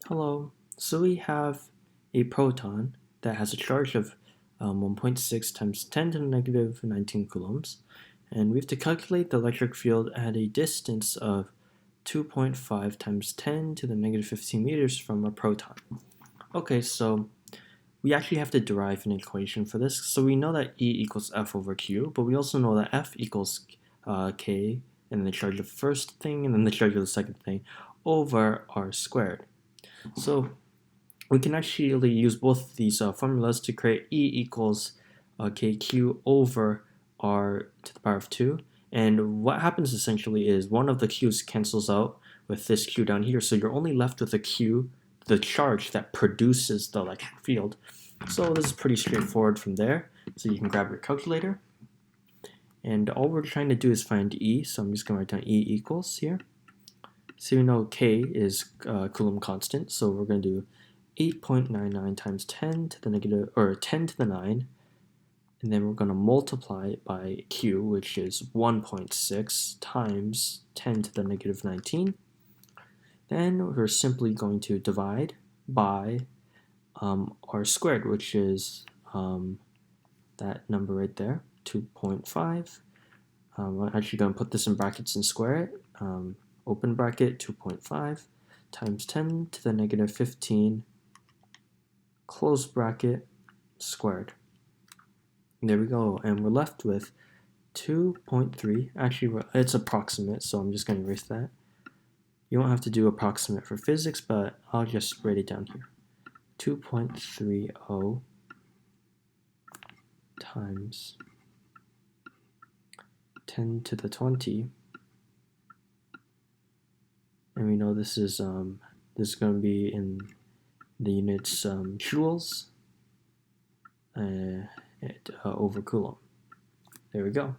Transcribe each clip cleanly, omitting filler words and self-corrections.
Hello. So we have a proton that has a charge of 1.6 times 10 to the negative 19 coulombs, and we have to calculate the electric field at a distance of 2.5 times 10 to the negative 15 meters from a proton. Okay, so we actually have to derive an equation for this. So we know that E equals F over Q, but we also know that F equals K, and then the charge of the first thing, and then the charge of the second thing, over R squared. So we can actually use both of these formulas to create E equals KQ over R to the power of 2. And what happens essentially is one of the Q's cancels out with this Q down here, so you're only left with a Q, the charge that produces the electric field. So this is pretty straightforward from there. So you can grab your calculator, and all we're trying to do is find E, so I'm just going to write down E equals here. So we know K is Coulomb constant, so we're going to do 8.99 times 10 to the negative, or 10 to the 9, and then we're going to multiply it by Q, which is 1.6 times 10 to the negative 19. Then we're simply going to divide by R squared, which is that number right there, 2.5. I'm actually going to put this in brackets and square it. Open bracket, 2.5 times 10 to the negative 15, close bracket, squared. There we go, and we're left with 2.3. Actually, it's approximate, so I'm just going to erase that. You don't have to do approximate for physics, but I'll just write it down here. 2.30 times 10 to the 20, and we know this is going to be in the units joules over coulomb. There we go.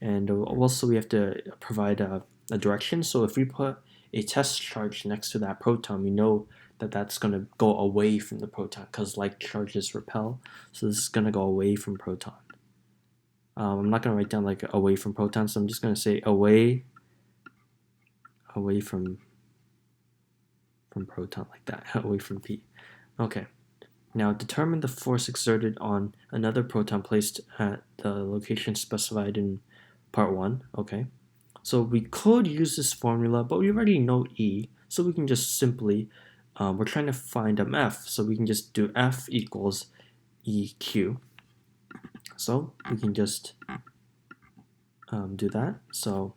And also we have to provide a direction. So if we put a test charge next to that proton, we know that that's going to go away from the proton because like charges repel. So this is going to go away from proton. I'm not going to write down like away from proton, so I'm just going to say away from proton, like that, away from P. Okay. Now determine the force exerted on another proton placed at the location specified in part 1. Okay. So we could use this formula, but we already know E, so we can just simply, we're trying to find F, so we can just do F equals EQ. So we can just do that. So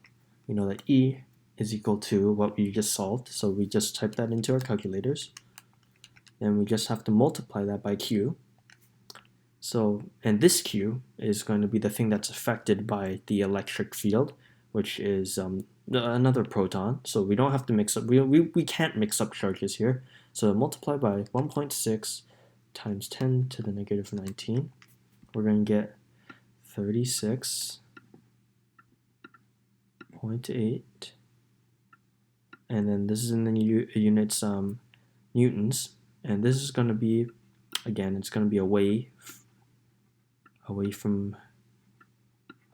we know that E is equal to what we just solved, so we just type that into our calculators. Then we just have to multiply that by Q. So, and this Q is going to be the thing that's affected by the electric field, which is another proton. So we don't have to mix up, we can't mix up charges here. So multiply by 1.6 times 10 to the negative 19. We're going to get 36.8. And then this is in the units newtons. And this is going to be, again, it's going to be away from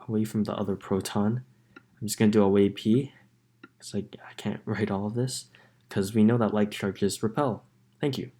the other proton. I'm just going to do away P, because I can't write all of this, because we know that like charges repel. Thank you.